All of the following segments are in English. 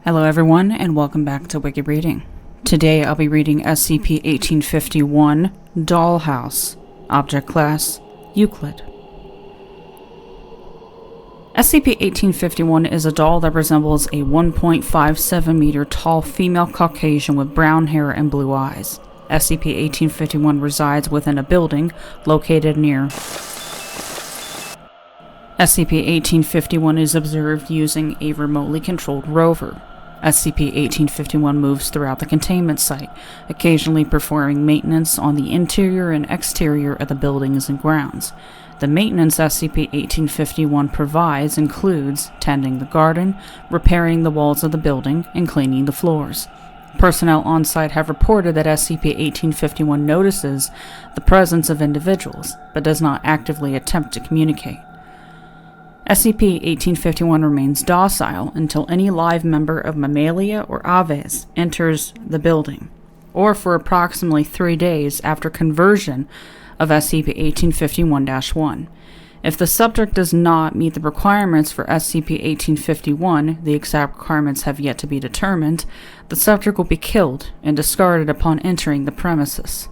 Hello everyone, and welcome back to Wiki Reading. Today I'll be reading SCP-1851, Dollhouse, Object Class, Euclid. SCP-1851 is a doll that resembles a 1.57 meter tall female Caucasian with brown hair and blue eyes. SCP-1851 resides within a building located near. SCP-1851 is observed using a remotely controlled rover. SCP-1851 moves throughout the containment site, occasionally performing maintenance on the interior and exterior of the buildings and grounds. The maintenance SCP-1851 provides includes tending the garden, repairing the walls of the building, and cleaning the floors. Personnel on site have reported that SCP-1851 notices the presence of individuals, but does not actively attempt to communicate. SCP-1851 remains docile until any live member of Mammalia or Aves enters the building, or for approximately 3 days after conversion of SCP-1851-1. If the subject does not meet the requirements for SCP-1851, the exact requirements have yet to be determined, the subject will be killed and discarded upon entering the premises.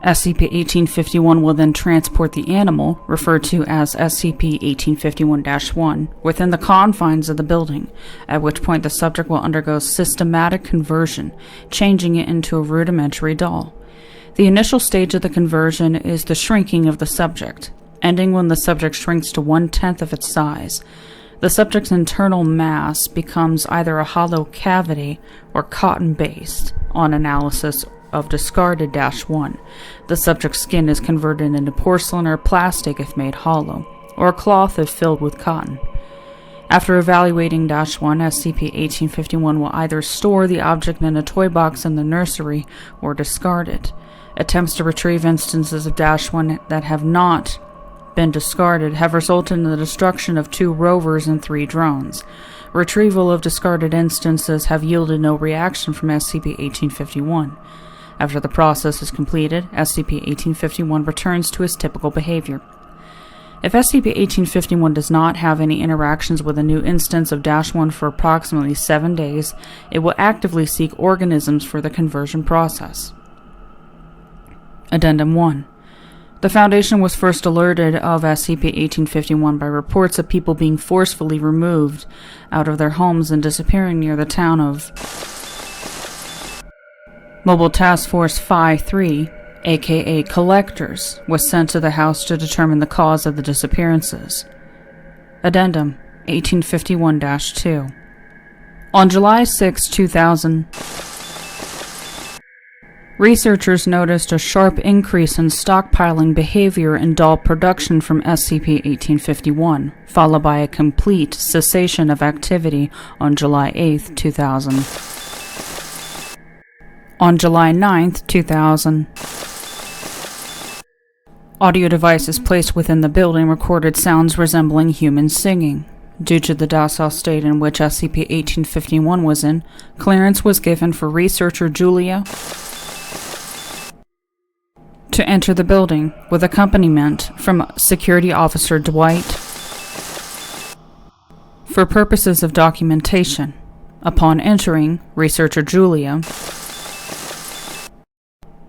SCP-1851 will then transport the animal, referred to as SCP-1851-1, within the confines of the building, at which point the subject will undergo systematic conversion, changing it into a rudimentary doll. The initial stage of the conversion is the shrinking of the subject, ending when the subject shrinks to 1/10 of its size. The subject's internal mass becomes either a hollow cavity or cotton-based, on analysis of discarded -1. The subject's skin is converted into porcelain or plastic if made hollow, or cloth if filled with cotton. After evaluating -1, SCP-1851 will either store the object in a toy box in the nursery or discard it. Attempts to retrieve instances of -1 that have not been discarded have resulted in the destruction of 2 rovers and 3 drones. Retrieval of discarded instances have yielded no reaction from SCP-1851. After the process is completed, SCP-1851 returns to its typical behavior. If SCP-1851 does not have any interactions with a new instance of -1 for approximately 7 days, it will actively seek organisms for the conversion process. Addendum 1. The Foundation was first alerted of SCP-1851 by reports of people being forcefully removed out of their homes and disappearing near the town of Mobile Task Force Phi-3, aka Collectors, was sent to the house to determine the cause of the disappearances. Addendum 1851-2. On July 6, 2000, researchers noticed a sharp increase in stockpiling behavior and doll production from SCP-1851, followed by a complete cessation of activity on July 8, 2000. On July 9, 2000, audio devices placed within the building recorded sounds resembling human singing. Due to the docile state in which SCP-1851 was in, clearance was given for researcher Julia to enter the building with accompaniment from Security Officer Dwight for purposes of documentation. Upon entering, researcher Julia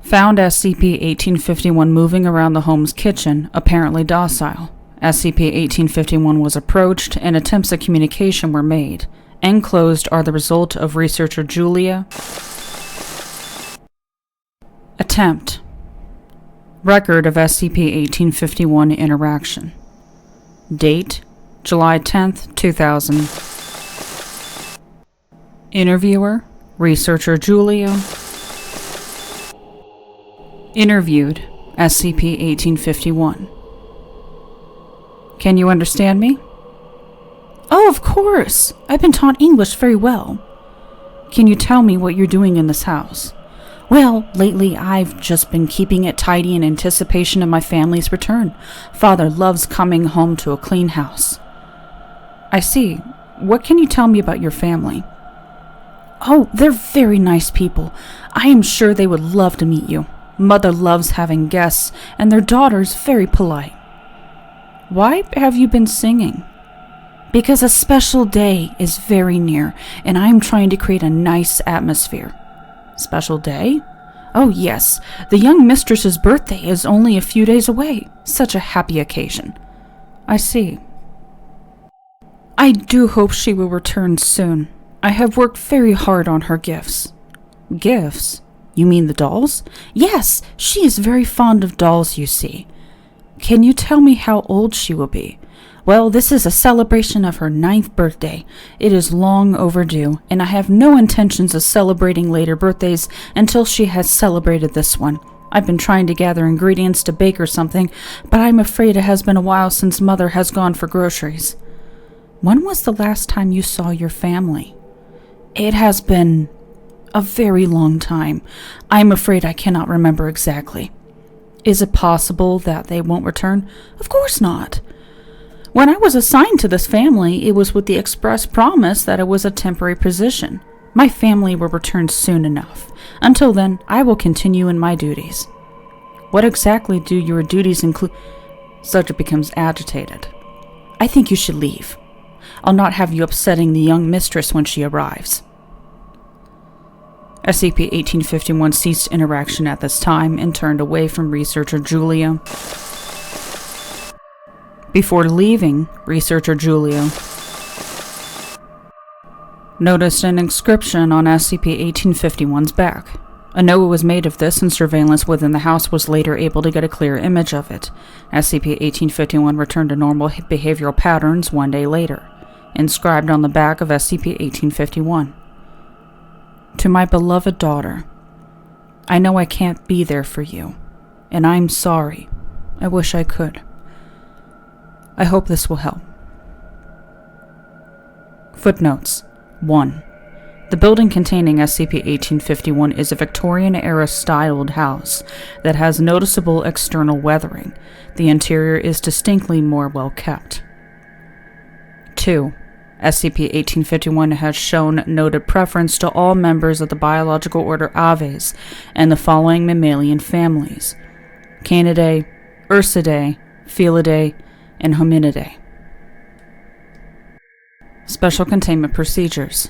found SCP-1851 moving around the home's kitchen, apparently docile. SCP-1851 was approached and attempts at communication were made. Enclosed are the result of researcher Julia attempt. Record of SCP-1851 interaction. Date: July 10th, 2000. Interviewer: researcher Julia. Interviewed: SCP-1851. Can you understand me? Oh, of course! I've been taught English very well. Can you tell me what you're doing in this house? Well, lately I've just been keeping it tidy in anticipation of my family's return. Father loves coming home to a clean house. I see. What can you tell me about your family? Oh, they're very nice people. I am sure they would love to meet you. Mother loves having guests, and their daughter's very polite. Why have you been singing? Because a special day is very near, and I am trying to create a nice atmosphere. Special day? Oh yes, the young mistress's birthday is only a few days away. Such a happy occasion. I see. I do hope she will return soon. I have worked very hard on her gifts. Gifts? You mean the dolls? Yes, she is very fond of dolls, you see. Can you tell me how old she will be? Well, this is a celebration of her 9th birthday. It is long overdue, and I have no intentions of celebrating later birthdays until she has celebrated this one. I've been trying to gather ingredients to bake or something, but I'm afraid it has been a while since Mother has gone for groceries. When was the last time you saw your family? It has been a very long time. I'm afraid I cannot remember exactly. Is it possible that they won't return? Of course not. When I was assigned to this family, it was with the express promise that it was a temporary position. My family will return soon enough. Until then, I will continue in my duties. What exactly do your duties include? Subject becomes agitated. I think you should leave. I'll not have you upsetting the young mistress when she arrives. SCP-1851 ceased interaction at this time and turned away from researcher Julia. Before leaving, researcher Julia noticed an inscription on SCP-1851's back. A note was made of this, and surveillance within the house was later able to get a clear image of it. SCP-1851 returned to normal behavioral patterns one day later. Inscribed on the back of SCP-1851. To my beloved daughter, I know I can't be there for you, and I'm sorry. I wish I could. I hope this will help. Footnotes. 1. The building containing SCP-1851 is a Victorian-era styled house that has noticeable external weathering. The interior is distinctly more well kept. 2. SCP-1851 has shown noted preference to all members of the biological order Aves and the following mammalian families: Canidae, Ursidae, Felidae, and Hominidae. Special Containment Procedures.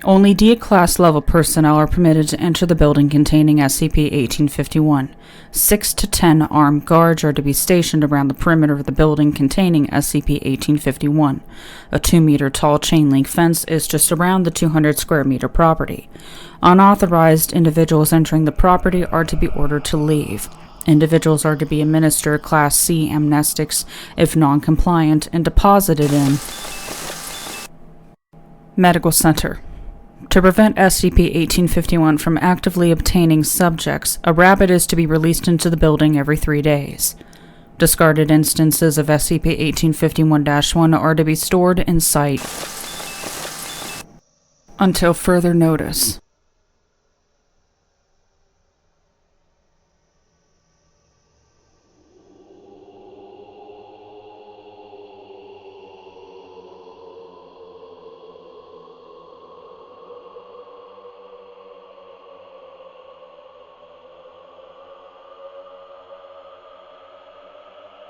Only D-Class level personnel are permitted to enter the building containing SCP-1851. 6 to 10 armed guards are to be stationed around the perimeter of the building containing SCP-1851. A 2-meter-tall chain-link fence is just around the 200-square-meter property. Unauthorized individuals entering the property are to be ordered to leave. Individuals are to be administered Class C amnestics if non-compliant and deposited in Medical Center. To prevent SCP-1851 from actively obtaining subjects, a rabbit is to be released into the building every 3 days. Discarded instances of SCP-1851-1 are to be stored in site until further notice.